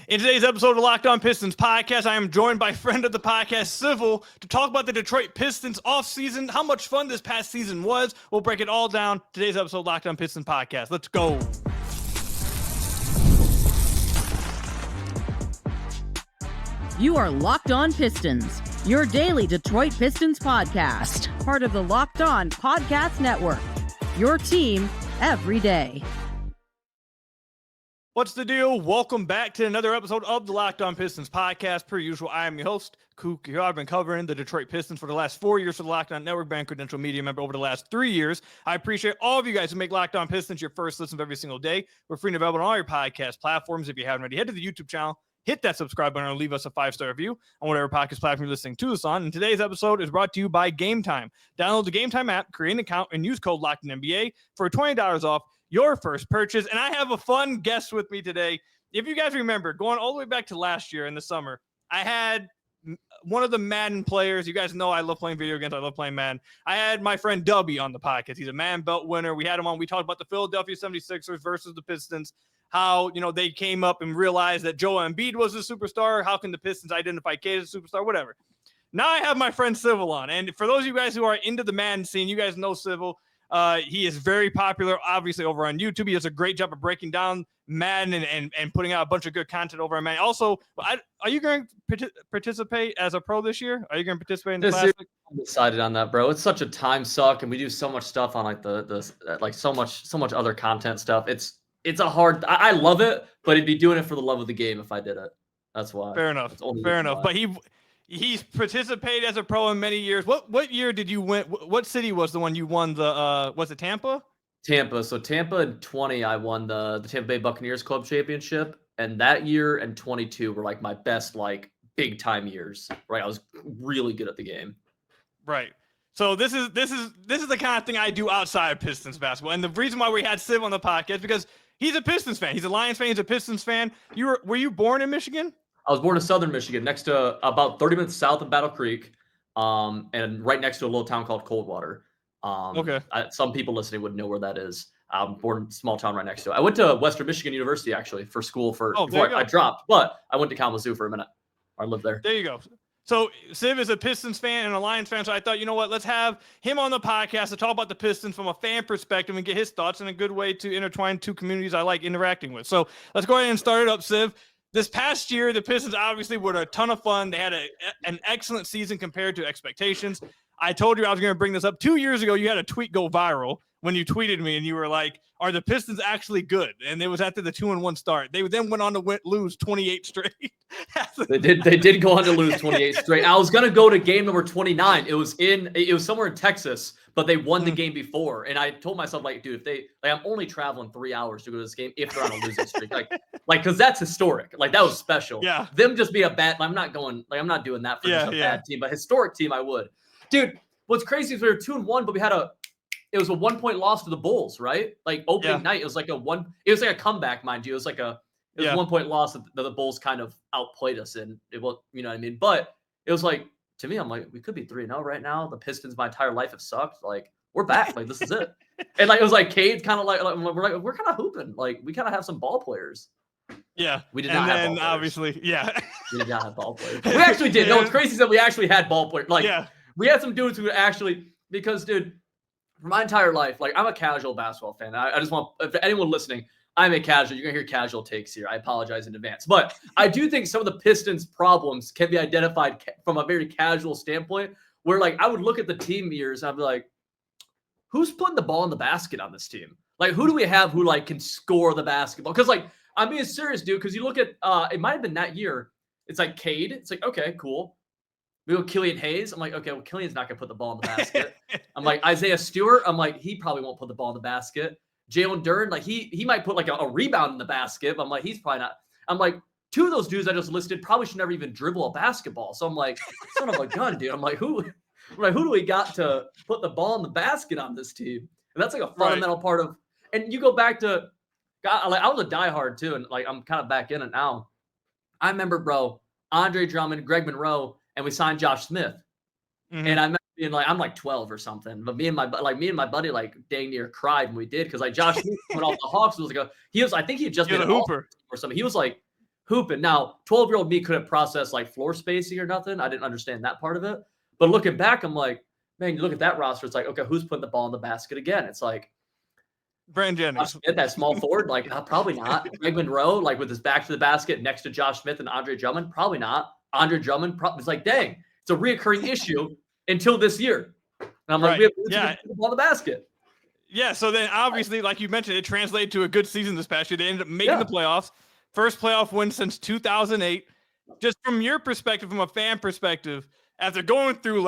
In today's episode of Locked On Pistons podcast, I am joined by friend of the podcast, Civil, to talk about the Detroit Pistons offseason, how much fun this past season was. We'll break it all down. Today's episode of Locked On Pistons podcast. Let's go. You are Locked On Pistons, your daily Detroit Pistons podcast, part of the Locked On Podcast Network, your team every day. What's the deal? Welcome back to another episode of the Locked On Pistons podcast. Per usual, I am your host, Ku Khahil. I've been covering the Detroit Pistons for the last 4 years for the Locked On Network, been a credential media member over the last 3 years. I appreciate all of you guys who make Locked On Pistons your first listen of every single day. We're free and available on all your podcast platforms. If you haven't already, head to the YouTube channel, hit that subscribe button, and leave us a 5-star review on whatever podcast platform you're listening to us on. And today's episode is brought to you by Game Time. Download the Game Time app, create an account, and use code LOCKEDONNBA for $20 off your first purchase. And I have a fun guest with me today. If you guys remember, going all the way back to last year in the summer, I had one of the Madden players. You guys know I love playing video games. I love playing Madden. I had my friend Dubby on the podcast. He's a Madden belt winner. We had him on. We talked about the Philadelphia 76ers versus the Pistons, how, you know, they came up and realized that Joel Embiid was a superstar. How can the Pistons identify Cade as a superstar? Whatever. Now I have my friend Civil on. And for those of you guys who are into the Madden scene, you guys know Civil. He is very popular, obviously, over on YouTube. He does a great job of breaking down Madden and putting out a bunch of good content over on Madden. Also, are you going to participate as a pro this year? Are you going to participate in the Classic? I'm decided on that, bro. It's such a time suck, and we do so much stuff on like the so much other content stuff. It's a hard. I love it, but I'd be doing it for the love of the game if I did it. That's why. Fair enough. Fair enough. But he's participated as a pro in many years. What year did you win? What city was the one you won the was it Tampa? Tampa. So Tampa in 20, I won the Tampa Bay Buccaneers Club Championship. And that year and 22 were like my best, like big time years, right? I was really good at the game. Right. So this is the kind of thing I do outside of Pistons basketball. And the reason why we had Civ on the podcast is because he's a Pistons fan. He's a Lions fan. He's a Pistons fan. Were you born in Michigan? I was born in Southern Michigan, next to about 30 minutes south of Battle Creek, and right next to a little town called Coldwater. Okay. Some people listening would know where that is. I'm born in a small town right next to it. I went to Western Michigan University, actually, for school before I dropped. But I went to Kalamazoo for a minute. I lived there. There you go. So Civ is a Pistons fan and a Lions fan. So I thought, you know what, let's have him on the podcast to talk about the Pistons from a fan perspective and get his thoughts, and a good way to intertwine two communities I like interacting with. So let's go ahead and start it up, Civ. This past year, the Pistons obviously were a ton of fun. They had an excellent season compared to expectations. I told you I was going to bring this up. 2 years ago, you had a tweet go viral when you tweeted me, and you were like, are the Pistons actually good? And it was after the 2-1 start. They then went on to lose 28 straight. They did go on to lose 28 straight. I was going to go to game number 29. It was somewhere in Texas, but they won the game before. And I told myself, like, dude, I'm only traveling 3 hours to go to this game if they're on a losing streak. Like, cause that's historic. Like, that was special. Yeah. Them just be a bad, I'm not doing that for just a bad team, but historic team, I would. Dude, what's crazy is we were 2-1, but it was a 1-point loss to the Bulls, right? Like opening night, it was like a comeback, mind you. It was like a 1-point loss that the Bulls kind of outplayed us in. You know what I mean? But it was like, to me, I'm like, we could be 3-0 right now. The Pistons my entire life have sucked. Like, we're back. Like, this is it. And like, it was like Cade kind of like we're kind of hooping. Like, we kind of have some ball players. Yeah. We did not have ball players. Obviously, yeah. We did not have ball players. We actually did. No, what's crazy is that we actually had ball players. Like, we had some dudes who actually, because, dude, for my entire life, like, I'm a casual basketball fan. I just want, if anyone listening, I'm a casual. You're going to hear casual takes here. I apologize in advance. But I do think some of the Pistons' problems can be identified from a very casual standpoint, where, like, I would look at the team years and I'd be like, who's putting the ball in the basket on this team? Like, who do we have who, like, can score the basketball? Because, like, I'm being serious, dude, because you look at, it might have been that year. It's like Cade. It's like, okay, cool. We go Killian Hayes. I'm like, okay, well, Killian's not going to put the ball in the basket. I'm like, Isaiah Stewart. I'm like, he probably won't put the ball in the basket. Jalen Duren, like, he might put, like, a rebound in the basket. But I'm like, he's probably not. I'm like, two of those dudes I just listed probably should never even dribble a basketball. So I'm like, son of a gun, dude. I'm like, who do we got to put the ball in the basket on this team? And that's, like, a fundamental part of – and you go back to – God, like, I was a diehard, too, and, like, I'm kind of back in it now. I remember, bro, Andre Drummond, Greg Monroe, and we signed Josh Smith. Mm-hmm. And I remember being like, I'm like 12 or something, but me and my buddy like dang near cried when we did, because like Josh Smith coming off the Hawks was like I think he had just been a hooper or something. He was like hooping. Now, 12-year-old me couldn't process like floor spacing or nothing. I didn't understand that part of it. But looking back, I'm like, man, you look at that roster, it's like, okay, who's putting the ball in the basket again? It's like Brandon Jennings. Josh Smith, that small forward, like probably not. Greg Monroe, like with his back to the basket next to Josh Smith and Andre Drummond, probably not. Andre Drummond, it's like, dang, it's a reoccurring issue until this year. And I'm like, we have to put the ball in the basket. Yeah, so then obviously, like you mentioned, it translated to a good season this past year. They ended up making the playoffs. First playoff win since 2008. Just from your perspective, from a fan perspective, after going through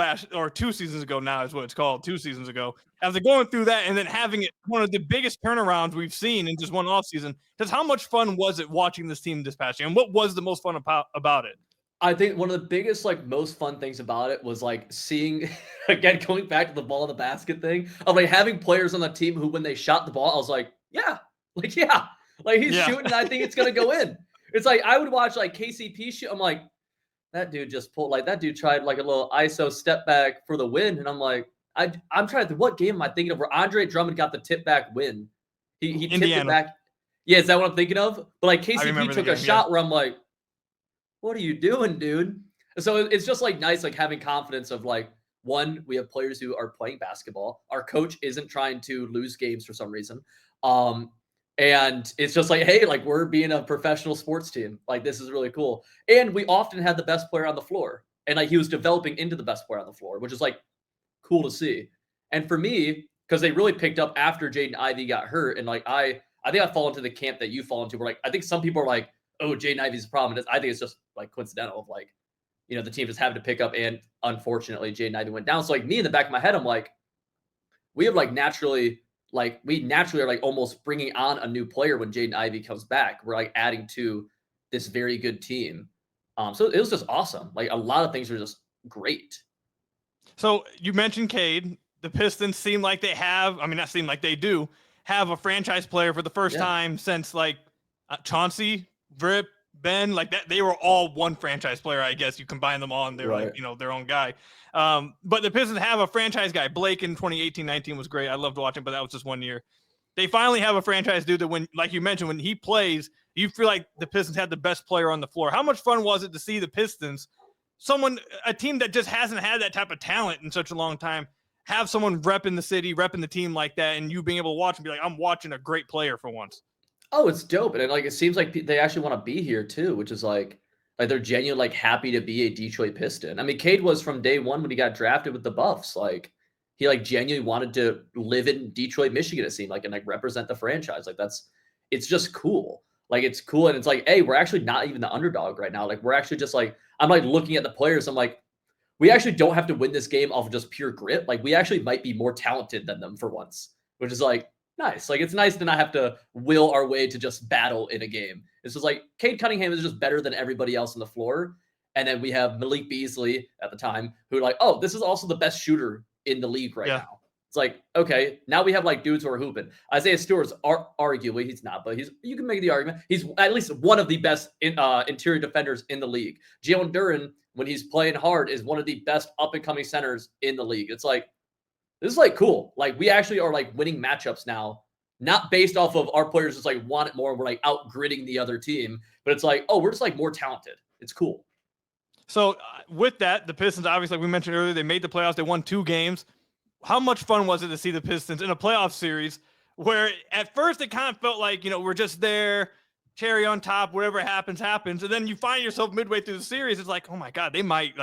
2 seasons ago now is what it's called, 2 seasons ago, after going through that and then having it one of the biggest turnarounds we've seen in just one offseason, just how much fun was it watching this team this past year? And what was the most fun about it? I think one of the biggest, like, most fun things about it was, like, seeing, again, going back to the ball in the basket thing, of, like, having players on the team who, when they shot the ball, I was like, yeah. Like, he's shooting, and I think it's going to go in. It's like, I would watch, like, KCP shoot. I'm like, that dude just pulled, like, that dude tried, like, a little ISO step back for the win, and I'm like, I'm trying to think, what game am I thinking of where Andre Drummond got the tip back win? He tipped it back. Yeah, is that what I'm thinking of? But, like, KCP took a shot where I'm like, what are you doing, dude? So it's just like nice, like having confidence of like, one, we have players who are playing basketball. Our coach isn't trying to lose games for some reason. And it's just like, hey, like we're being a professional sports team. Like this is really cool. And we often had the best player on the floor. And like he was developing into the best player on the floor, which is like cool to see. And for me, because they really picked up after Jaden Ivey got hurt. And like I think I fall into the camp that you fall into where like I think some people are like, oh, Jaden Ivey's a problem. I think it's just like coincidental of like, you know, the team just having to pick up, and unfortunately Jaden Ivey went down. So like me in the back of my head, I'm like, we have like naturally are like almost bringing on a new player when Jaden Ivey comes back. We're like adding to this very good team. So it was just awesome. Like a lot of things were just great. So you mentioned Cade. The Pistons seem like they have, they do have a franchise player for the first time since like Chauncey, Vrip, Ben, like that. They were all one franchise player, I guess. You combine them all and they're like, you know, their own guy. But the Pistons have a franchise guy. Blake in 2018-19 was great. I loved watching, but that was just 1 year. They finally have a franchise dude that when, like you mentioned, when he plays, you feel like the Pistons had the best player on the floor. How much fun was it to see the Pistons, a team that just hasn't had that type of talent in such a long time, have someone repping the city, repping the team like that, and you being able to watch and be like, I'm watching a great player for once. Oh, it's dope. And like, it seems like they actually want to be here too, which is like they're genuinely like happy to be a Detroit Piston. I mean, Cade was from day one when he got drafted with the Buffs. Like he like genuinely wanted to live in Detroit, Michigan, it seemed like, and like represent the franchise. Like it's just cool. Like it's cool. And it's like, hey, we're actually not even the underdog right now. Like we're actually just like, I'm like looking at the players. I'm like, we actually don't have to win this game off of just pure grit. Like we actually might be more talented than them for once, which is like, nice. Like it's nice to not have to will our way to just battle in a game. It's just like Cade Cunningham is just better than everybody else on the floor. And then we have Malik Beasley at the time who like, oh, this is also the best shooter in the league right now. It's like, okay, now we have like dudes who are hooping. Isaiah Stewart's arguably, he's not, but you can make the argument. He's at least one of the best interior defenders in the league. Jalen Duren, when he's playing hard, is one of the best up and coming centers in the league. It's like, this is like cool. Like we actually are like winning matchups now, not based off of our players just like want it more. We're like out gritting the other team, but it's like, oh, we're just like more talented. It's cool. So with that, the Pistons, obviously, like we mentioned earlier, they made the playoffs. They won 2 games. How much fun was it to see the Pistons in a playoff series where at first it kind of felt like, you know, we're just there, cherry on top, whatever happens, happens. And then you find yourself midway through the series. It's like, oh my God, they might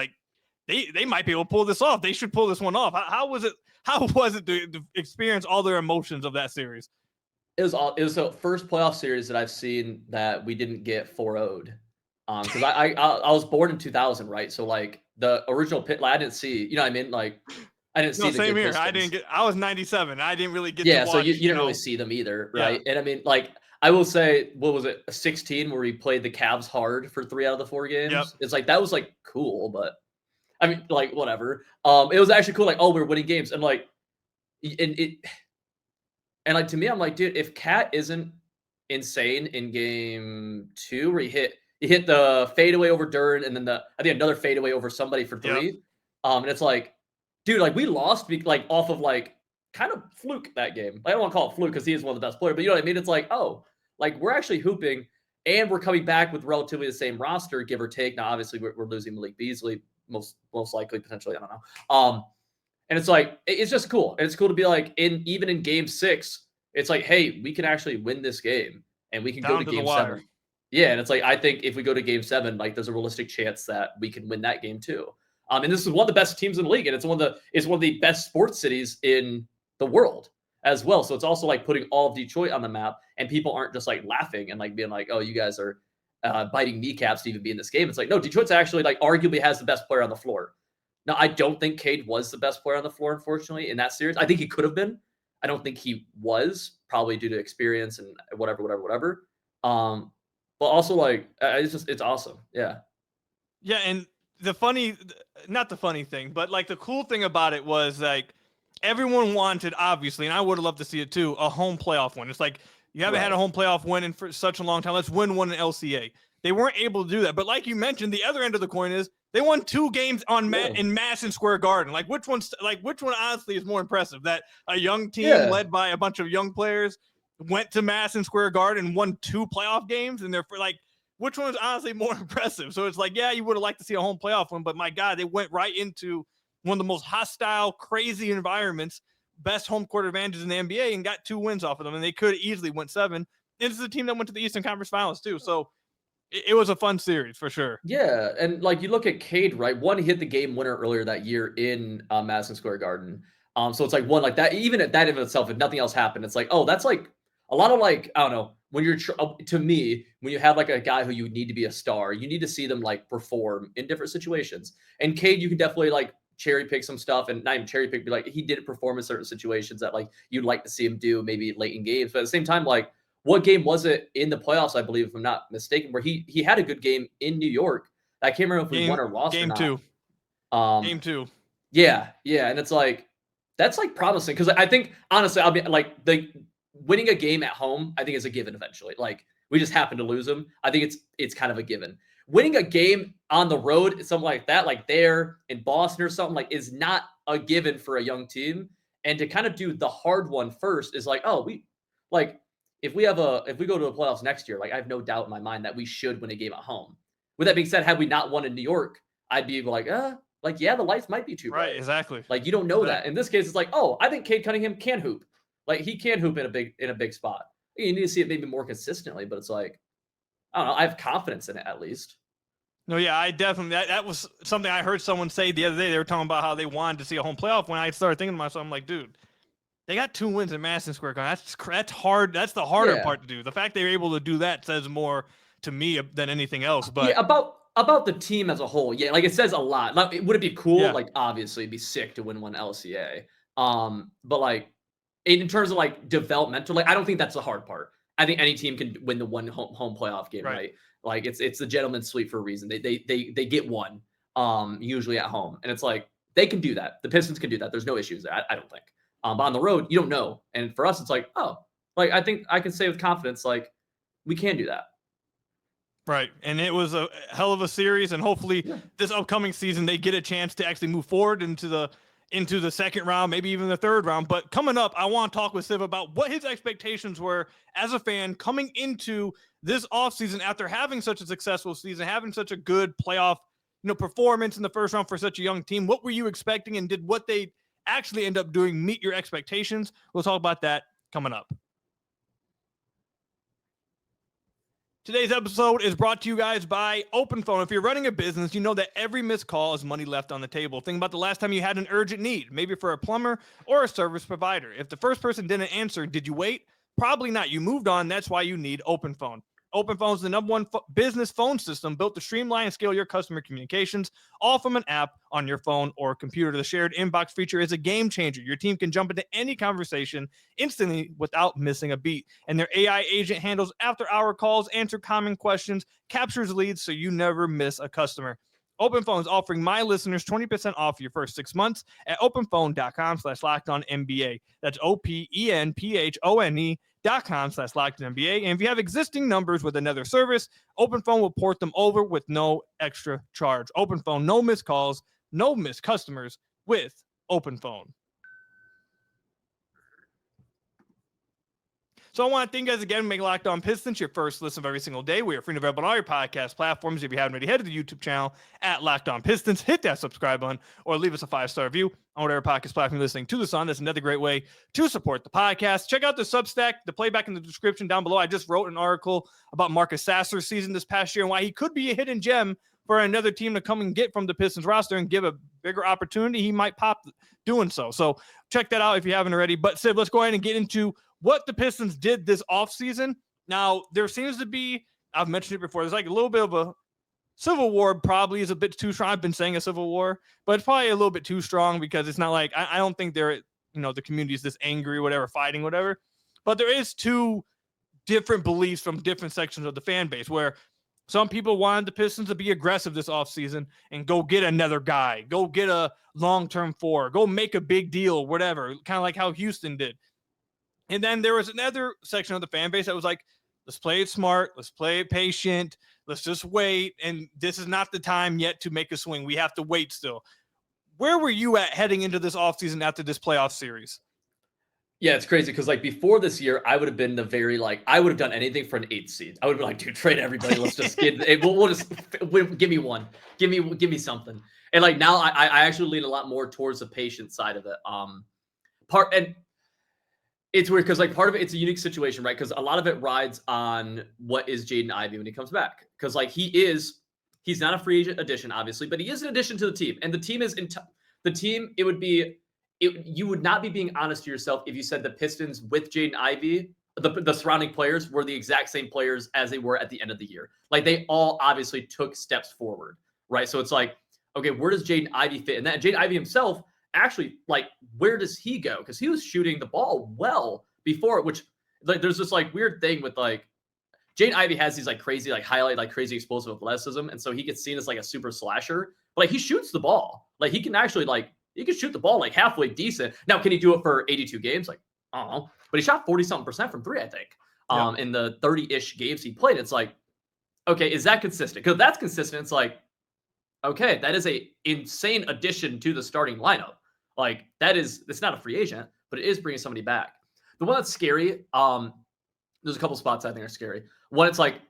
be able to pull this off. They should pull this one off. How was it to experience all their emotions of that series? It was the first playoff series that I've seen that we didn't get 4-0'd. Because I was born in 2000, right? So like the original pit, like, I didn't see, you know what I mean? Like I didn't see the same here. Pistons. I was 97. I didn't really get to watch, so you didn't really see them either, right? And I mean, like I will say, what was it, 16 where we played the Cavs hard for 3 out of the 4 games? Yep. It's like that was like cool, but I mean, like whatever. It was actually cool, like, oh, we're winning games. And like and like to me, I'm like, dude, if Cat isn't insane in game 2 where he hit the fadeaway over Duren and then I think another fadeaway over somebody for 3. Yep. And it's like, dude, like we lost like off of like kind of fluke that game. I don't want to call it fluke because he is one of the best players, but you know what I mean? It's like, oh, like we're actually hooping. and we're coming back with relatively the same roster, give or take. Now, obviously, we're losing Malik Beasley, most likely, potentially. I don't know. And it's like, it's just cool. And it's cool to be like, even in game 6, it's like, hey, we can actually win this game and we can go to game 7. Yeah. And it's like, I think if we go to game 7, like there's a realistic chance that we can win that game too. And this is one of the best teams in the league. And it's one of the best sports cities in the world as well. So it's also like putting all of Detroit on the map, and people aren't just like laughing and like being like, oh, you guys are biting kneecaps to even be in this game. It's like, no, Detroit's actually like arguably has the best player on the floor. Now, I don't think Cade was the best player on the floor, unfortunately, in that series. I think he could have been. I don't think he was, probably due to experience and whatever. But also, like, it's awesome. Yeah. Yeah, and not the funny thing, but like the cool thing about it was like everyone wanted, obviously, and I would have loved to see it too, a home playoff win. It's like, you haven't had a home playoff win in for such a long time. Let's win one in LCA. They weren't able to do that. But like you mentioned, the other end of the coin is they won 2 games in Madison Square Garden. Like which one honestly is more impressive? That a young team led by a bunch of young players went to Madison Square Garden and won 2 playoff games, and they're like, which one is honestly more impressive? So it's like, yeah, you would have liked to see a home playoff one, but my God, they went right into one of the most hostile, crazy environments, best home court advantages in the NBA, and got 2 wins off of them, and they could easily win 7. And this is a team that went to the Eastern Conference Finals too. So it was a fun series for sure. Yeah, and like you look at Cade, right? One, he hit the game winner earlier that year in Madison Square Garden. So it's like one like that. Even at that in itself, if nothing else happened, it's like, oh, that's like a lot of like, I don't know. When you're to me, when you have like a guy who you need to be a star, you need to see them like perform in different situations. And Cade, you can definitely like cherry pick some stuff, and not even cherry pick, but like he didn't perform in certain situations that like you'd like to see him do maybe late in games. But at the same time, like, what game was it in the playoffs, I believe, if I'm not mistaken, where he had a good game in New York? I can't remember if we won or lost or not. Game 2. Yeah. And it's like, that's like promising, because I think, honestly, I'll be like, winning a game at home, I think is a given eventually. Like, we just happen to lose them. I think it's kind of a given. Winning a game on the road, something like that, like there in Boston or something, like, is not a given for a young team. And to kind of do the hard one first is like, oh, if we go to the playoffs next year, like I have no doubt in my mind that we should win a game at home. With that being said, had we not won in New York, I'd be like, yeah, the lights might be too bright. Right, exactly. Like, you don't know that. In this case, it's like, oh, I think Cade Cunningham can hoop. Like, he can hoop in a big spot. You need to see it maybe more consistently, but it's like, I don't know. I have confidence in it at least. No, yeah, I definitely, that was something I heard someone say the other day. They were talking about how they wanted to see a home playoff. When I started thinking to myself, I'm like, dude, they got 2 wins in Madison Square Garden. That's hard. That's the harder part to do. The fact they were able to do that says more to me than anything else. But yeah, about the team as a whole, yeah, like it says a lot. Like, would it be cool? Yeah. Like, obviously, it'd be sick to win one LCA. But like in terms of like developmental, like I don't think that's the hard part. I think any team can win the one home playoff game, right? Like it's the gentleman's sweep for a reason. They get one usually at home, and it's like they can do that. The Pistons can do that. There's no issues there. I don't think. But on the road, you don't know. And for us, it's like, oh, like I think I can say with confidence, like we can do that. Right. And it was a hell of a series. And hopefully this upcoming season, they get a chance to actually move forward into the second round, maybe even the third round. But coming up, I want to talk with Siv about what his expectations were as a fan coming into this offseason after having such a successful season, having such a good playoff, performance in the first round for such a young team. What were you expecting, and did what they actually end up doing meet your expectations? We'll talk about that coming up. Today's episode is brought to you guys by OpenPhone. If you're running a business, you know that every missed call is money left on the table. Think about the last time you had an urgent need, maybe for a plumber or a service provider. If the first person didn't answer, did you wait? Probably not. You moved on. That's why you need OpenPhone. OpenPhone is the #1 business phone system built to streamline and scale your customer communications, all from an app on your phone or computer. The shared inbox feature is a game changer. Your team can jump into any conversation instantly without missing a beat. And their AI agent handles after-hour calls, answers common questions, captures leads so you never miss a customer. OpenPhone is offering my listeners 20% off your first 6 months at openphone.com/lockedonnba. That's openphone.com/lockedonnba. And if you have existing numbers with another service, OpenPhone will port them over with no extra charge. OpenPhone, no missed calls, no missed customers with OpenPhone. So I want to thank you guys again for making Locked On Pistons your first listen of every single day. We are free and available on all your podcast platforms. If you haven't already, head to the YouTube channel at Locked On Pistons. Hit that subscribe button or leave us a 5-star review on whatever podcast platform you're listening to this on. That's another great way to support the podcast. Check out the Substack, the playback in the description down below. I just wrote an article about Marcus Sasser's season this past year and why he could be a hidden gem for another team to come and get from the Pistons roster and give a bigger opportunity. He might pop doing so. So check that out if you haven't already. But Sid, let's go ahead and get into what the Pistons did this offseason. Now, there seems to be, I've mentioned it before, there's like a little bit of a civil war, probably is a bit too strong. I've been saying a civil war, but it's probably a little bit too strong because it's not like, I don't think they're, the community is this angry, whatever, fighting, whatever. But there is two different beliefs from different sections of the fan base where some people wanted the Pistons to be aggressive this offseason and go get another guy, go get a long-term four, go make a big deal, whatever, kind of like how Houston did. And then there was another section of the fan base that was like, let's play it smart. Let's play it patient. Let's just wait. And this is not the time yet to make a swing. We have to wait still. Where were you at heading into this offseason after this playoff series? Yeah, it's crazy because like before this year, I would have been I would have done anything for an 8th seed. I would have been like, dude, trade everybody. Let's just get we'll just give me one. Give me something. And like now I actually lean a lot more towards the patient side of it. And it's weird because like part of it, it's a unique situation, right? Because a lot of it rides on what is Jaden Ivey when he comes back. Because like he's not a free agent addition, obviously, but he is an addition to the team. And the team is the team. You would not be being honest to yourself if you said the Pistons with Jaden Ivey, the surrounding players were the exact same players as they were at the end of the year. Like they all obviously took steps forward, right? So it's like, okay, where does Jaden Ivey fit? And that Jaden Ivey himself, actually, like, where does he go? Because he was shooting the ball well before, which like there's this like weird thing with like Jaden Ivey has these like crazy, like highlight, like crazy explosive athleticism. And so he gets seen as like a super slasher, but like he shoots the ball. Like he can actually like, he can shoot the ball like halfway decent. Now, can he do it for 82 games? Like, I don't know, but he shot 40-something% from 3, I think, in the 30-ish games he played. It's like, okay, is that consistent? Because that's consistent. It's like, okay, that is a insane addition to the starting lineup. Like it's not a free agent, but it is bringing somebody back. The one that's scary, there's a couple spots I think are scary. One, it's like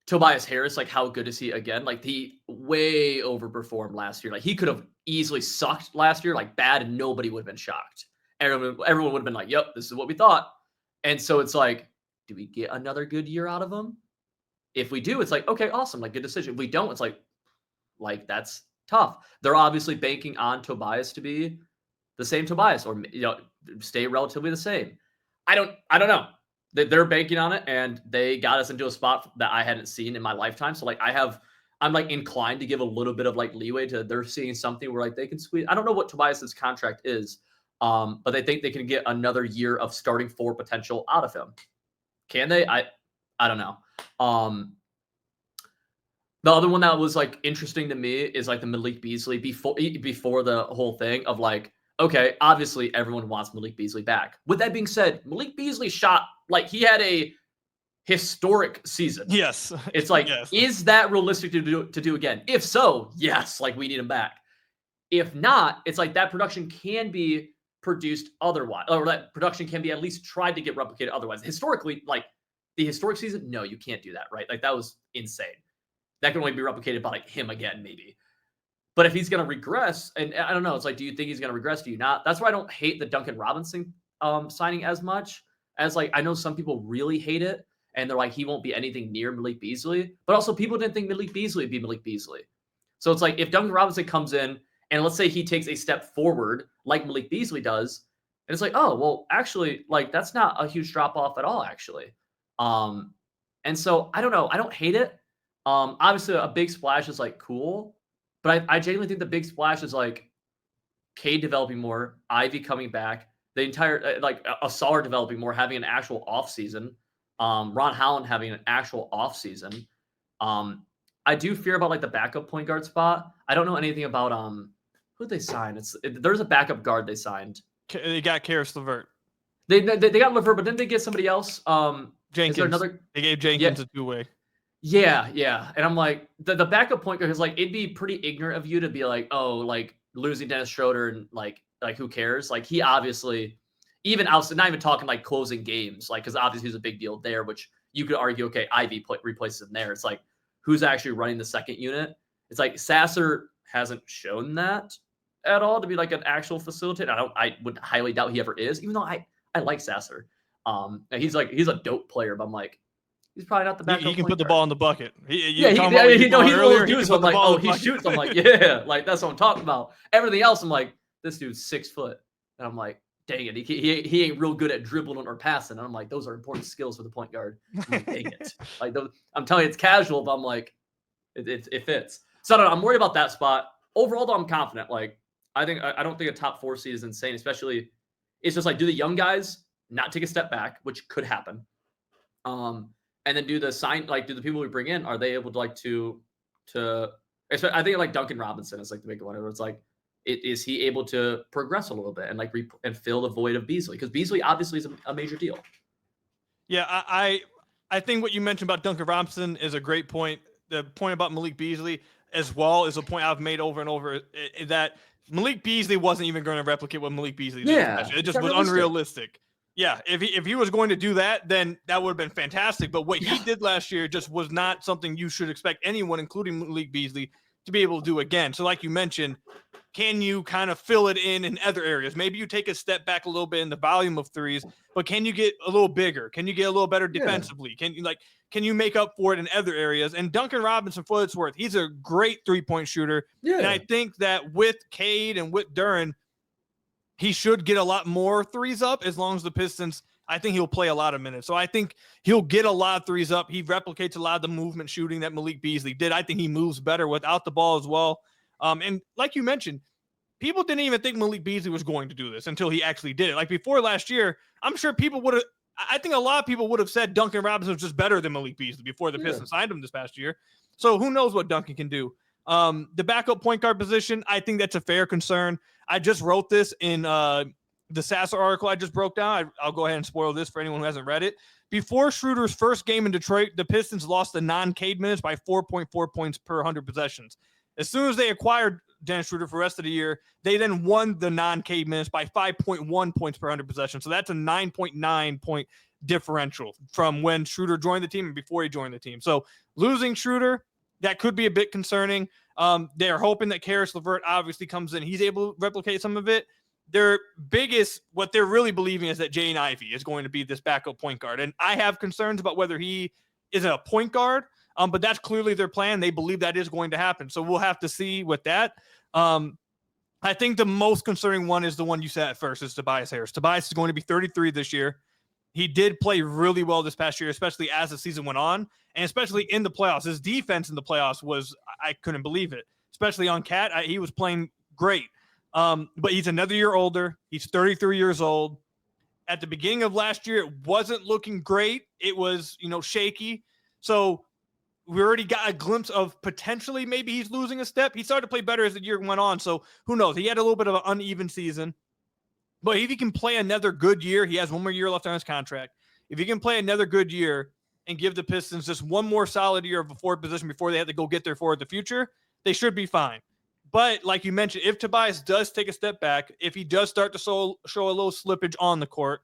Tobias Harris, like how good is he again? Like he way overperformed last year. Like he could have easily sucked last year, like bad, and nobody would have been shocked. Everyone would have been like, yep, this is what we thought. And so it's like, do we get another good year out of him? If we do, it's like, okay, awesome, like good decision. If we don't, it's like that's tough. They're obviously banking on Tobias to be the same Tobias or stay relatively the same. I don't know. They're banking on it, and they got us into a spot that I hadn't seen in my lifetime. So like I'm like inclined to give a little bit of like leeway to they're seeing something where like they can squeeze. I don't know what Tobias's contract is, but they think they can get another year of starting 4 potential out of him. Can they? I don't know. The other one that was like interesting to me is like the Malik Beasley before the whole thing of like, okay, obviously everyone wants Malik Beasley back. With that being said, Malik Beasley shot like he had a historic season. Yes. It's like, Is that realistic to do again? If so, yes, like we need him back. If not, it's like that production can be produced otherwise, or that production can be at least tried to get replicated otherwise. Historically, like the historic season, no, you can't do that, right? Like that was insane. That can only be replicated by like him again, maybe. But if he's going to regress, and I don't know, it's like, do you think he's going to regress? Do you not? That's why I don't hate the Duncan Robinson signing as much as like, I know some people really hate it. And they're like, he won't be anything near Malik Beasley. But also people didn't think Malik Beasley would be Malik Beasley. So it's like, if Duncan Robinson comes in and let's say he takes a step forward like Malik Beasley does, and it's like, oh, well, actually, like that's not a huge drop off at all, actually. And so I don't know. I don't hate it. Obviously a big splash is like cool, but I genuinely think the big splash is like Cade developing more, Ivey coming back, the entire, like Asar developing more, having an actual off season, Ron Holland having an actual off season. I do fear about like the backup point guard spot. I don't know anything about, who they signed. There's a backup guard they signed. They got Karis LeVert. They got LeVert, but didn't they get somebody else? Jenkins. They gave Jenkins a 2-way. Yeah. And I'm like, the backup point guard is like, it'd be pretty ignorant of you to be like, oh, like losing Dennis Schroeder and like who cares? Like he obviously even outside, not even talking like closing games, like, because obviously he's a big deal there, which you could argue, okay, Ivey replaces him there. It's like, who's actually running the second unit? It's like Sasser hasn't shown that at all to be like an actual facilitator. I would highly doubt he ever is, even though I like Sasser. He's a dope player, but I'm like, he's probably not the backup. He can put the ball in the bucket. He's one of those dudes. I'm like, oh, he shoots. I'm like, yeah, like that's what I'm talking about. Everything else, I'm like, this dude's 6 foot, and I'm like, dang it, he ain't real good at dribbling or passing. And I'm like, those are important skills for the point guard. I'm like, dang it, like those, I'm telling you, it's casual, but I'm like, it fits. So I don't know, I'm worried about that spot. Overall, though, I'm confident. Like, I don't think a top 4 seed is insane. Especially, it's just like, do the young guys not take a step back, which could happen, and then do the people we bring in, are they able to I think like Duncan Robinson is like the big one where it's like, is he able to progress a little bit and and fill the void of Beasley? Because Beasley obviously is a major deal. Yeah, I think what you mentioned about Duncan Robinson is a great point. The point about Malik Beasley as well is a point I've made over and over, that Malik Beasley wasn't even going to replicate what Malik Beasley did. Yeah, it just was unrealistic. Yeah, if he was going to do that, then that would have been fantastic. But what he did last year just was not something you should expect anyone, including Malik Beasley, to be able to do again. So like you mentioned, can you kind of fill it in other areas? Maybe you take a step back a little bit in the volume of threes, but can you get a little bigger? Can you get a little better defensively? Can you make up for it in other areas? And Duncan Robinson, for what it's worth, he's a great 3-point shooter. Yeah. And I think that with Cade and with Duren, he should get a lot more threes up as long as the Pistons, I think he'll play a lot of minutes. So I think he'll get a lot of threes up. He replicates a lot of the movement shooting that Malik Beasley did. I think he moves better without the ball as well. And like you mentioned, people didn't even think Malik Beasley was going to do this until he actually did it. Like before last year, I'm sure I think a lot of people would have said Duncan Robinson was just better than Malik Beasley before the Pistons signed him this past year. So who knows what Duncan can do. The backup point guard position, I think that's a fair concern. I just wrote this in the Sasser article I just broke down. I'll go ahead and spoil this for anyone who hasn't read it. Before Schroeder's first game in Detroit, the Pistons lost the non-Cade minutes by 4.4 points per 100 possessions. As soon as they acquired Dennis Schroeder for the rest of the year, they then won the non-Cade minutes by 5.1 points per 100 possessions. So that's a 9.9 point differential from when Schroeder joined the team and before he joined the team. So losing Schroeder, that could be a bit concerning. They're hoping that Karis LeVert obviously comes in. He's able to replicate some of it. What they're really believing is that Jaden Ivey is going to be this backup point guard. And I have concerns about whether he is a point guard, but that's clearly their plan. They believe that is going to happen. So we'll have to see with that. I think the most concerning one is the one you said at first, is Tobias Harris. Tobias is going to be 33 this year. He did play really well this past year, especially as the season went on, and especially in the playoffs. His defense in the playoffs I couldn't believe it, especially on Cat. He was playing great. But he's another year older. He's 33 years old. At the beginning of last year, it wasn't looking great. It was, shaky. So we already got a glimpse of potentially maybe he's losing a step. He started to play better as the year went on. So who knows? He had a little bit of an uneven season. But if he can play another good year, he has one more year left on his contract. If he can play another good year and give the Pistons just one more solid year of a forward position before they have to go get their forward in the future, they should be fine. But like you mentioned, if Tobias does take a step back, if he does start to show a little slippage on the court,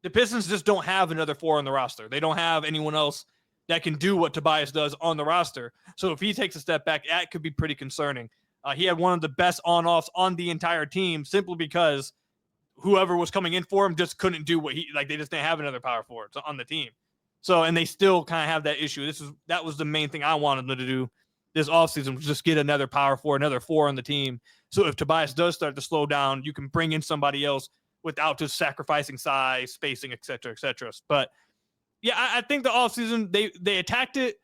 the Pistons just don't have another 4 on the roster. They don't have anyone else that can do what Tobias does on the roster. So if he takes a step back, that could be pretty concerning. He had one of the best on-offs on the entire team simply because whoever was coming in for him just couldn't do what they just didn't have another power forward on the team. So, and they still kind of have that issue. That was the main thing I wanted them to do this offseason, was just get another power forward, another 4 on the team. So if Tobias does start to slow down, you can bring in somebody else without just sacrificing size, spacing, et cetera, et cetera. But yeah, I think the offseason, they attacked it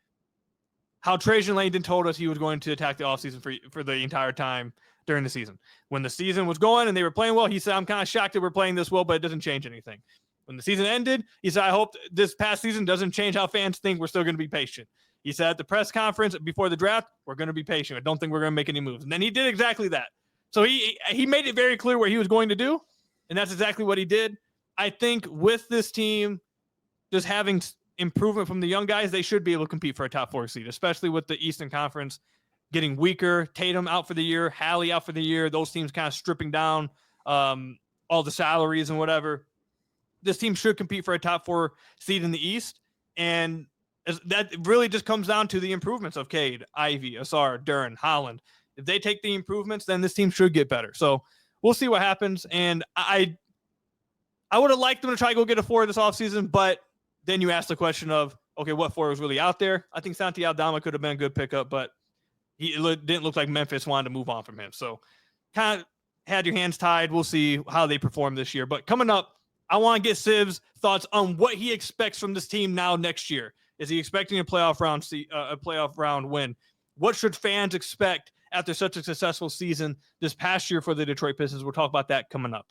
how Trajan Langdon told us he was going to attack the offseason for the entire time during the season. When the season was going and they were playing well, he said, I'm kind of shocked that we're playing this well, but it doesn't change anything. When the season ended, he said, I hope this past season doesn't change how fans think. We're still going to be patient. He said at the press conference before the draft, we're going to be patient. I don't think we're going to make any moves. And then he did exactly that. So he made it very clear what he was going to do, and that's exactly what he did. I think with this team just having improvement from the young guys, they should be able to compete for a top 4 seed, especially with the Eastern Conference getting weaker. Tatum out for the year, Hallie out for the year. Those teams kind of stripping down all the salaries and whatever. this team should compete for a top 4 seed in the East. And that really just comes down to the improvements of Cade, Ivey, Asar, Duren, Holland. If they take the improvements, then this team should get better. So we'll see what happens. And I would have liked them to try to go get a 4 this offseason, but then you ask the question of, okay, what 4 was really out there? I think Santi Aldama could have been a good pickup, but it didn't look like Memphis wanted to move on from him. So kind of had your hands tied. We'll see how they perform this year. But coming up, I want to get Siv's thoughts on what he expects from this team now next year. Is he expecting a playoff round win? What should fans expect after such a successful season this past year for the Detroit Pistons? We'll talk about that coming up.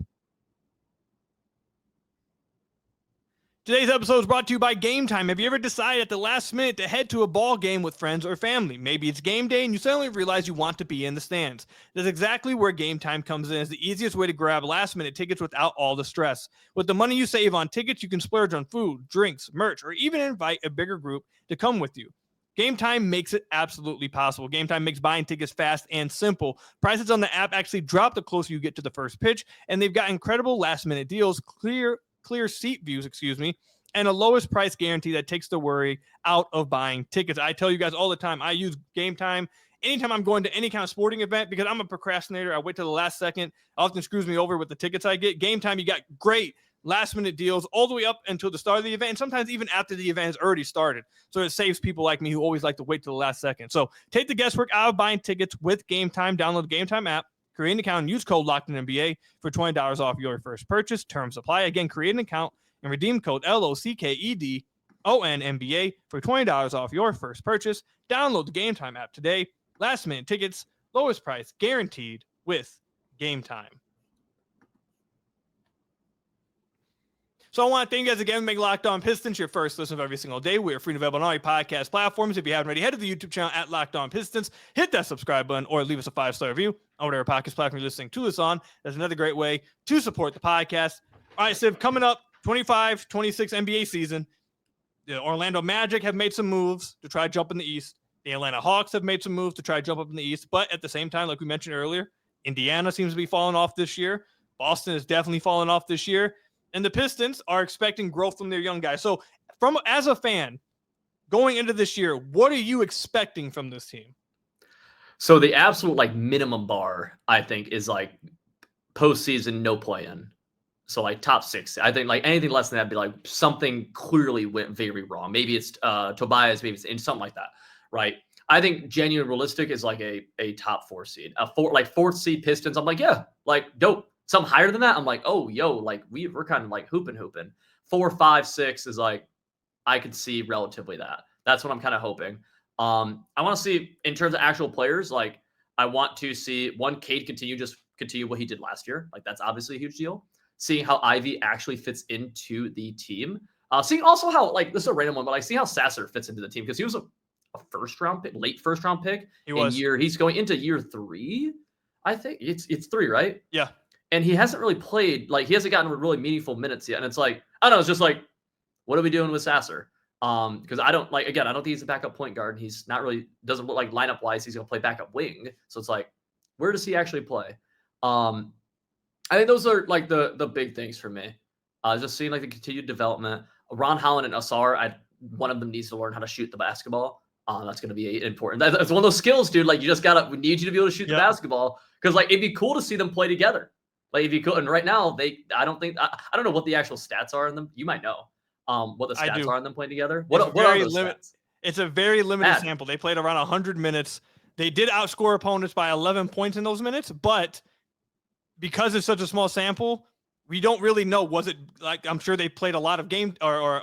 Today's episode is brought to you by Game Time. Have you ever decided at the last minute to head to a ball game with friends or family? Maybe it's game day and you suddenly realize you want to be in the stands. That's exactly where Game Time comes in as the easiest way to grab last-minute tickets without all the stress. With the money you save on tickets, you can splurge on food, drinks, merch, or even invite a bigger group to come with you. Game Time makes it absolutely possible. Game Time makes buying tickets fast and simple. Prices on the app actually drop the closer you get to the first pitch, and they've got incredible last-minute deals, clear seat views, and a lowest price guarantee that takes the worry out of buying tickets. I tell you guys all the time, I use Game Time anytime I'm going to any kind of sporting event because I'm a procrastinator. I wait till the last second. It often screws me over with the tickets I get. Game Time, you got great last-minute deals all the way up until the start of the event, and sometimes even after the event has already started. So it saves people like me who always like to wait till the last second. So take the guesswork out of buying tickets with Game Time. Download the Game Time app. Create an account and use code LOCKEDONNBA for $20 off your first purchase. Terms apply. Again, create an account and redeem code LOCKEDONNBA for $20 off your first purchase. Download the Game Time app today. Last minute tickets, lowest price guaranteed with Game Time. So I want to thank you guys again for making Locked On Pistons your first listen of every single day. We are free and available on all your podcast platforms. If you haven't already, head to the YouTube channel at Locked On Pistons. Hit that subscribe button or leave us a 5-star review on whatever podcast platform you're listening to this on. That's another great way to support the podcast. All right, Siv, coming up, 25-26 NBA season. The Orlando Magic have made some moves to try to jump in the East. The Atlanta Hawks have made some moves to try to jump up in the East. But at the same time, like we mentioned earlier, Indiana seems to be falling off this year. Boston is definitely falling off this year. And the Pistons are expecting growth from their young guys. So as a fan, going into this year, what are you expecting from this team? So the absolute minimum bar, I think, is postseason, no play-in. So top 6. I think anything less than that would be something clearly went very wrong. Maybe it's Tobias, maybe it's in something like that, right? I think genuine realistic is a top 4 seed. A 4th seed Pistons, I'm yeah, dope. Some higher than that, I'm oh, yo, we're kind of hooping. 4, 5, 6 is I could see relatively that. That's what I'm kind of hoping. I want to see in terms of actual players, I want to see Cade continue what he did last year. That's obviously a huge deal. Seeing how Ivey actually fits into the team. Seeing also how this is a random one, but seeing how Sasser fits into the team because he was a first-round pick, late first-round pick. He's going into year 3. I think it's 3, right? Yeah. And he hasn't really played, he hasn't gotten really meaningful minutes yet. And it's I don't know, it's just what are we doing with Sasser? Because I don't I don't think he's a backup point guard. He's not really, doesn't look like lineup wise, he's going to play backup wing. So it's where does he actually play? I think those are the big things for me. Just seeing the continued development. Ron Holland and Asar, one of them needs to learn how to shoot the basketball. That's going to be important. That's one of those skills, dude. We need you to be able to shoot the basketball because it'd be cool to see them play together. If you could, and right now I don't know what the actual stats are in them. You might know what the stats are on them playing together. What are those stats? It's a very limited sample. They played around 100 minutes. They did outscore opponents by 11 points in those minutes, but because it's such a small sample, we don't really know. Was it I'm sure they played a lot of game or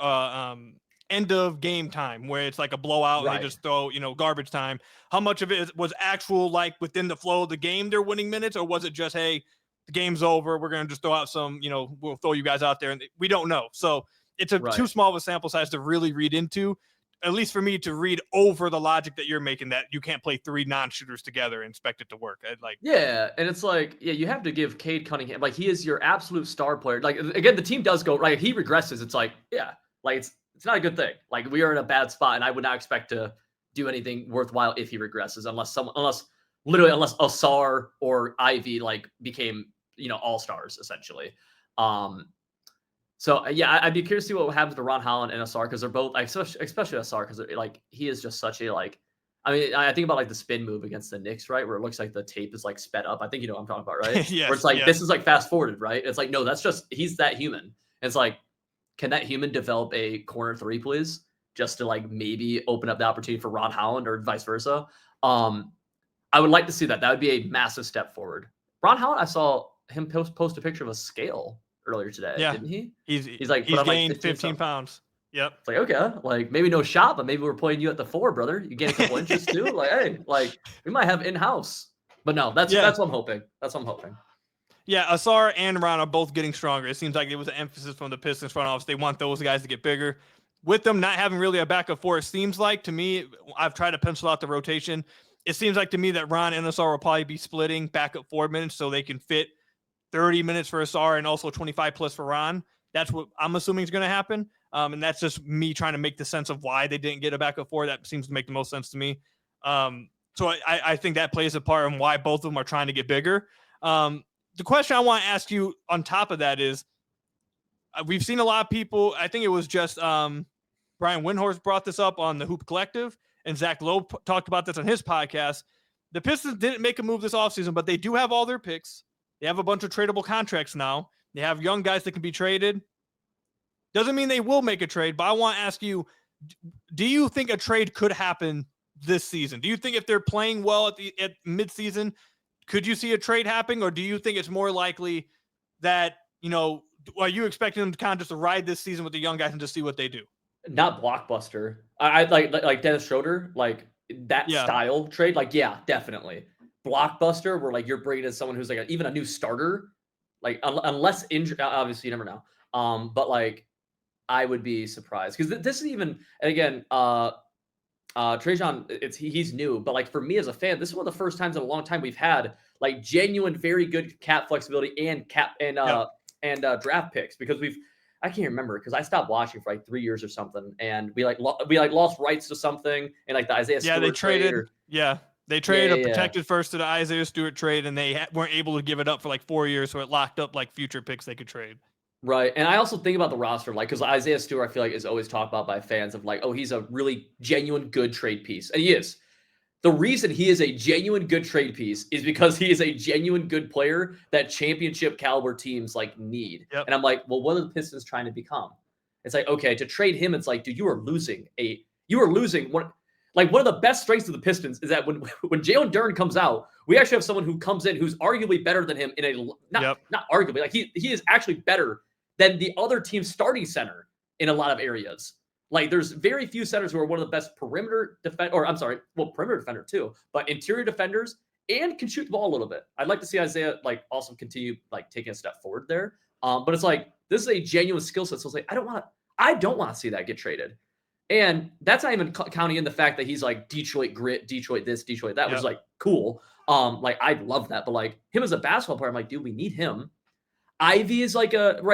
end of game time where it's a blowout and they just throw, garbage time. How much of it was actual within the flow of the game they're winning minutes, or was it just, hey, the game's over, we're going to just throw out some, we'll throw you guys out there, and we don't know. So it's too small of a sample size to really read into, at least for me to read over the logic that you're making that you can't play 3 non-shooters together and expect it to work. Yeah, and it's you have to give Cade Cunningham, he is your absolute star player. Again, the team does go, he regresses. It's it's not a good thing. We are in a bad spot, and I would not expect to do anything worthwhile if he regresses, unless Asar or Ivey became all-stars essentially. So yeah, I'd be curious to see what happens to Ron Holland and Asar, because they're both, like, especially Asar, because like he is just such a like. I mean, I think about like the spin move against the Knicks, right, where it looks like the tape is like sped up. I think you know what I'm talking about, right? Yes, where it's like yes. this is like fast forwarded, right? It's like no, that's just he's that human. And it's like, can that human develop a corner three, please, just to like maybe open up the opportunity for Ron Holland or vice versa? I would like to see that. That would be a massive step forward. Ron Holland, I saw him post a picture of a scale earlier today, didn't he? He's like he's put on, gained like 15 pounds. Yep. It's like, okay, like maybe no shot, but maybe we're playing you at the 4, brother. You gain a couple inches too. Like, hey, like we might have in-house. But no, that's what I'm hoping. That's what I'm hoping. Yeah, Asar and Ron are both getting stronger. It seems like it was an emphasis from the Pistons front office. They want those guys to get bigger. With them not having really a backup four, it seems like to me, I've tried to pencil out the rotation. It seems like to me that Ron and Asar will probably be splitting backup 4 minutes so they can fit 30 minutes for Asar and also 25 plus for Ron. That's what I'm assuming is going to happen. And that's just me trying to make the sense of why they didn't get a backup four. That seems to make the most sense to me. So I think that plays a part in why both of them are trying to get bigger. The question I want to ask you on top of that is, we've seen a lot of people, I think it was just Brian Windhorst brought this up on the Hoop Collective, and Zach Lowe talked about this on his podcast. The Pistons didn't make a move this offseason, but they do have all their picks. They have a bunch of tradable contracts now. They have young guys that can be traded. Doesn't mean they will make a trade, but I want to ask you, do you think a trade could happen this season? Do you think if they're playing well at midseason, could you see a trade happening, or do you think it's more likely that, are you expecting them to kind of just ride this season with the young guys and just see what they do? Not blockbuster. I like Dennis Schroeder, like that style trade. Like, yeah, definitely. Blockbuster, where like you're bringing in someone who's like even a new starter, like unless injury, obviously you never know. But like I would be surprised because this is even, and again, Trajan, he's new, but like for me as a fan, this is one of the first times in a long time we've had like genuine, very good cap flexibility and draft picks, because I can't remember because I stopped watching for like 3 years or something, and we lost rights to something, and like the Isaiah Stewart they traded. They traded a protected first to the Isaiah Stewart trade, and they weren't able to give it up for like 4 years, so it locked up like future picks they could trade. Right. And I also think about the roster, like, because Isaiah Stewart, I feel like, is always talked about by fans of like, oh, he's a really genuine good trade piece. And he is. The reason he is a genuine good trade piece is because he is a genuine good player that championship caliber teams like need. Yep. And I'm like, well, what are the Pistons trying to become? It's like, okay, to trade him, it's like, dude, you are losing one. Like, one of the best strengths of the Pistons is that when Jalen Duren comes out, we actually have someone who comes in who's arguably better than him not arguably, like he is actually better than the other team's starting center in a lot of areas. Like, there's very few centers who are one of the best perimeter defender too, but interior defenders and can shoot the ball a little bit. I'd like to see Isaiah like also continue like taking a step forward there. But it's like, this is a genuine skill set. So it's like, I don't want to see that get traded. And that's not even counting in the fact that he's like Detroit grit, Detroit this, Detroit that, which is like cool. Like I'd love that, but like him as a basketball player, I'm like, dude, we need him. Ivey is like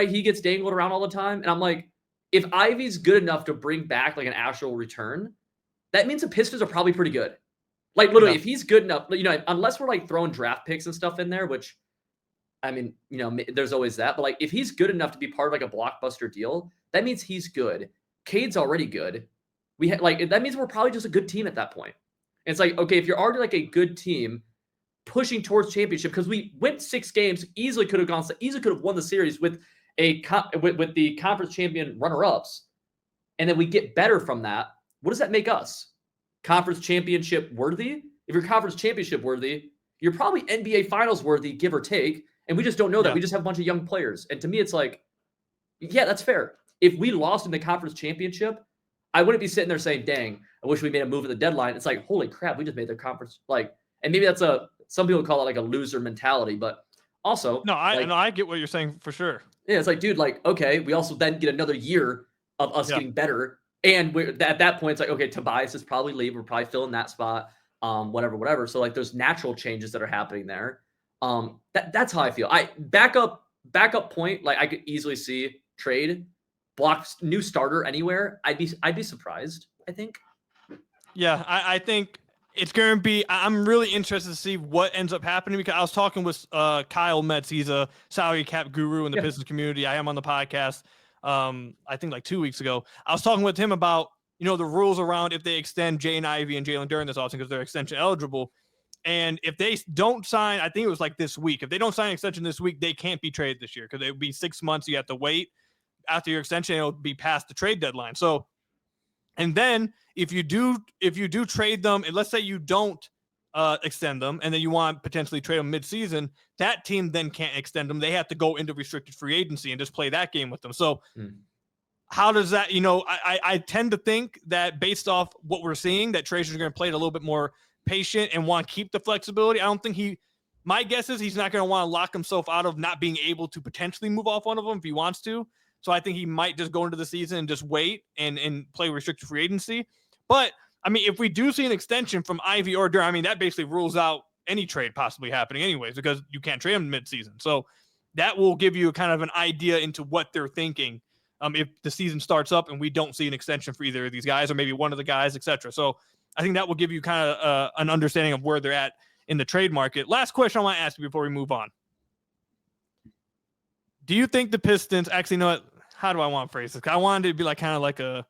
he gets dangled around all the time. And I'm like, if Ivey's good enough to bring back like an actual return, that means the Pistons are probably pretty good. Like literally, if he's good enough, unless we're like throwing draft picks and stuff in there, which I mean, there's always that. But like if he's good enough to be part of like a blockbuster deal, that means he's good. Cade's already good. That means we're probably just a good team at that point. And it's like, okay, if you're already like a good team pushing towards championship, because we went 6 games, easily could have won the series with with the conference champion runner-ups, and then we get better from that. What does that make us? Conference championship worthy? If you're conference championship worthy, you're probably NBA finals worthy, give or take. And we just don't know that. We just have a bunch of young players. And to me, it's like, yeah, that's fair. If we lost in the conference championship, I wouldn't be sitting there saying, dang, I wish we made a move at the deadline. It's like, holy crap, we just made the conference. Like, and maybe that's some people call it like a loser mentality, but also. No, I get what you're saying for sure. Yeah, it's like, dude, like, okay, we also then get another year of us getting better. And at that point, it's like, okay, Tobias is probably leave. We're probably filling that spot, whatever. So like there's natural changes that are happening there. That's how I feel. Backup point, like I could easily see trade, block, new starter anywhere. I'd be surprised, I think. Yeah, I think it's going to be – I'm really interested to see what ends up happening, because I was talking with Kyle Metz. He's a salary cap guru in the Pistons community. I am on the podcast. I think like 2 weeks ago. I was talking with him about, the rules around if they extend Jaden Ivey and Jalen Duren this offseason because they're extension eligible. And if they don't sign, I think it was like this week, if they don't sign an extension this week, they can't be traded this year because it would be 6 months. You have to wait after your extension. It'll be past the trade deadline. So, and then if you do trade them, and let's say you don't extend them, and then you want to potentially trade them mid-season, that team then can't extend them. They have to go into restricted free agency and just play that game with them. So how does that, I tend to think that based off what we're seeing, that Trazier's going to play it a little bit more patient and want to keep the flexibility. I don't think my guess is he's not going to want to lock himself out of not being able to potentially move off one of them if he wants to. So I think he might just go into the season and just wait and play restricted free agency. But I mean, if we do see an extension from Ivey or Duren, I mean, that basically rules out any trade possibly happening anyways, because you can't trade them mid-season. So that will give you kind of an idea into what they're thinking if the season starts up and we don't see an extension for either of these guys or maybe one of the guys, etc. So I think that will give you kind of an understanding of where they're at in the trade market. Last question I want to ask you before we move on. Do you think the Pistons actually know what? How do I want to phrase this? I wanted it to be like kind of like a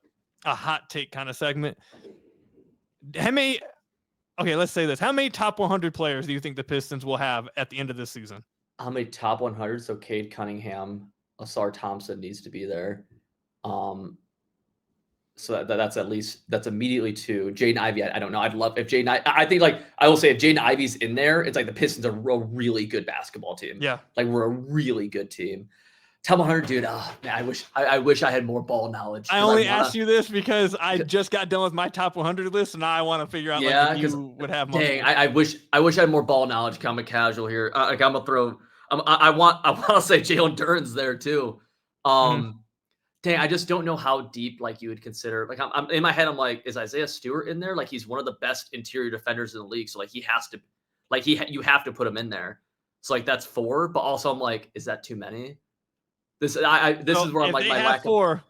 hot take kind of segment. Okay, let's say this. How many top 100 players do you think the Pistons will have at the end of this season? How many top 100? So Cade Cunningham, Asar Thompson needs to be there. So that's immediately 2. Jaden Ivey, I don't know. I'd love if Jaden. I think I will say if Jaden Ivey's in there, it's like the Pistons are a really good basketball team. Yeah, like we're a really good team. Top 100, dude. Oh, man, I wish I had more ball knowledge. I only asked you this because I just got done with my top 100 list, and now I want to figure out if you would have more. Dang, I wish I had more ball knowledge. I'm a casual here. I'm gonna throw. I want to say Jalen Duren's there too. Dang, I just don't know how deep you would consider. I'm in my head. I'm like, is Isaiah Stewart in there? He's one of the best interior defenders in the league. So he has to, you have to put him in there. So that's 4. But also I'm like, is that too many? This is where I'm like, my lack 4.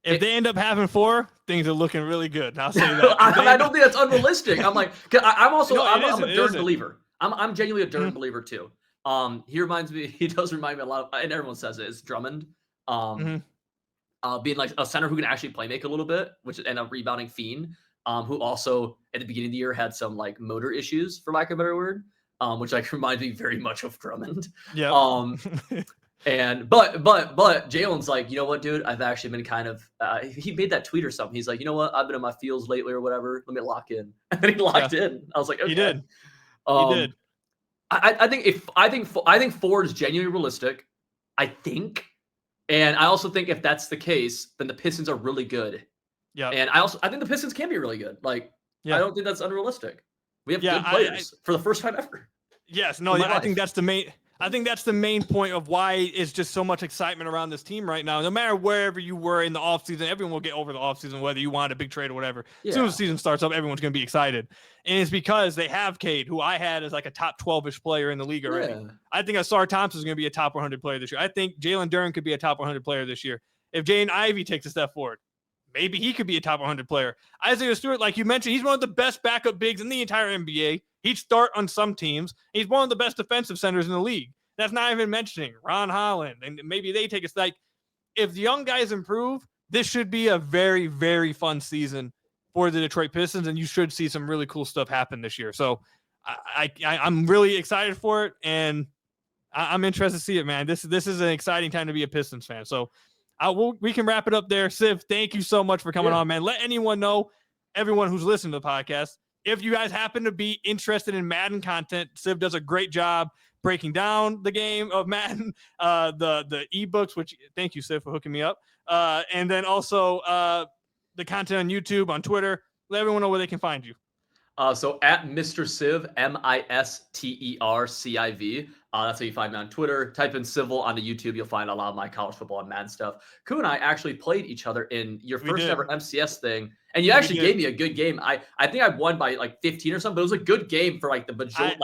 If they end up having 4, things are looking really good. I'll say that. I don't think that's unrealistic. I'm like, I'm also I'm a Duren believer. I'm genuinely a Duren believer too. He does remind me a lot of, and everyone says it, is Drummond. Being a center who can actually play make a little bit, and a rebounding fiend, who also at the beginning of the year had some motor issues, for lack of a better word, which reminds me very much of Drummond. Yeah. But Jalen's you know what, dude? I've actually been kind of. He made that tweet or something. He's like, you know what? I've been in my feels lately or whatever. Let me lock in. And then he locked in. I was like, okay. He did. He did. I think 4 is genuinely realistic. I think. And I also think if that's the case, then the Pistons are really good. Yeah. And I think the Pistons can be really good. I don't think that's unrealistic. We have good players for the first time ever. Yes. No, I think that's the main point of why it's just so much excitement around this team right now. No matter wherever you were in the offseason, everyone will get over the offseason, whether you want a big trade or whatever. Yeah. As soon as the season starts up, everyone's going to be excited. And it's because they have Cade, who I had as a top 12-ish player in the league already. Yeah. I think Asar Thompson is going to be a top 100 player this year. I think Jalen Duren could be a top 100 player this year. If Jaden Ivey takes a step forward, maybe he could be a top 100 player. Isaiah Stewart, like you mentioned, he's one of the best backup bigs in the entire NBA. He'd start on some teams. He's one of the best defensive centers in the league. That's not even mentioning Ron Holland, and maybe they take a if the young guys improve, this should be a very, very fun season for the Detroit Pistons, and you should see some really cool stuff happen this year. So I'm really excited for it, and I'm interested to see it, man. This is an exciting time to be a Pistons fan. So we can wrap it up there. Siv, thank you so much for coming on, man. Let anyone know, everyone who's listening to the podcast, if you guys happen to be interested in Madden content, Siv does a great job breaking down the game of Madden, the ebooks, which thank you, Siv, for hooking me up. And then also the content on YouTube, on Twitter. Let everyone know where they can find you. So at Mr. Civ, MISTERCIV. That's how you find me on Twitter. Type in Civil on the YouTube. You'll find a lot of my college football and Madden stuff. Ku and I actually played each other in your first ever MCS thing. And you actually gave me a good game. I think I won by 15 or something, but it was a good game for the majority.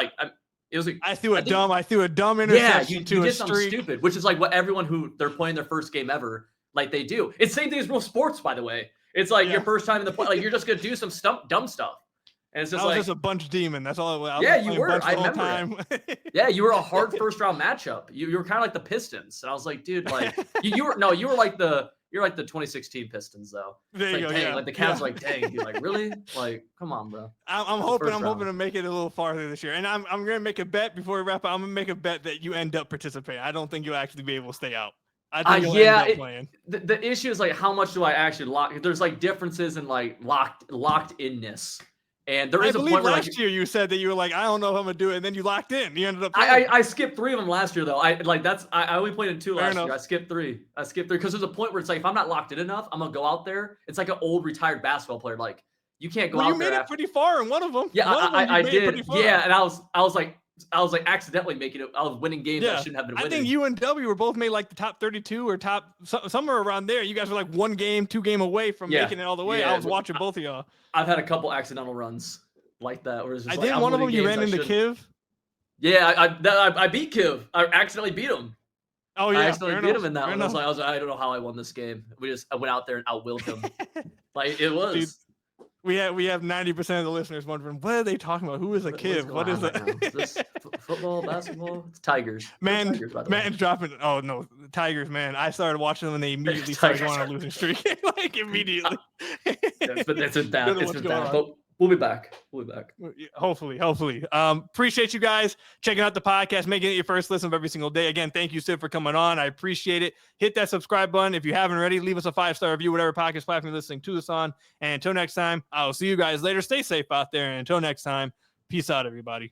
It was I threw a dumb interception you did something stupid, which is what everyone who they're playing their first game ever, they do. It's the same thing as real sports, by the way. It's your first time in the play, you're just gonna do some dumb stuff. And it's just I was like just a bunch demon. That's all. I was yeah, just you were. I remember. time. Yeah, you were a hard first round matchup. You were kind of like the Pistons, and I was like, dude, like you were like the 2016 Pistons though. There you like, go. dang, Yeah. like the Cavs, like dang, dude, like really, like come on, bro. I'm hoping to make it a little farther this year, and I'm gonna make a bet before we wrap up. I'm gonna make a bet that you end up participating. I don't think you'll actually be able to stay out. I think you'll end up playing. The issue is like how much do I actually lock? There's like differences in like locked inness. And there is a point where last year you said that you were like, I don't know if I'm gonna do it, and then you locked in. You ended up. I skipped 3 of them last year though. I only played in 2 last year. I skipped 3 because there's a point where it's like if I'm not locked in enough, I'm gonna go out there. It's like an old retired basketball player. Like you can't go out there. You made it pretty far in one of them. Yeah, I did. Yeah, and I was like accidentally making it. I was winning games I shouldn't have been winning. I think you and W were both made like the top 32 or top somewhere around there. You guys were like 1 game, 2 game away from making it all the way. Yeah, I was watching both of y'all. I've had a couple accidental runs like that. Where it's just think one of them you ran into Kiv. Yeah, I beat Kiv. I accidentally beat him. Oh yeah, I accidentally beat him in that one. I was like, I don't know how I won this game. I went out there and outwilled him. Like it was. Dude, we have 90% of the listeners wondering what are they talking about? Who is a Kiv? What is it? Is this football, basketball? It's Tigers. Man, Tigers, man's dropping. Oh no, Tigers, man! I started watching them and they immediately started going on a losing streak. Like immediately. It's been bad. But we'll be back. Hopefully. Appreciate you guys checking out the podcast, making it your first listen of every single day. Again, thank you, Sid, for coming on. I appreciate it. Hit that subscribe button. If you haven't already, leave us a 5-star review, whatever podcast platform you're listening to us on. And until next time, I'll see you guys later. Stay safe out there. And until next time, peace out, everybody.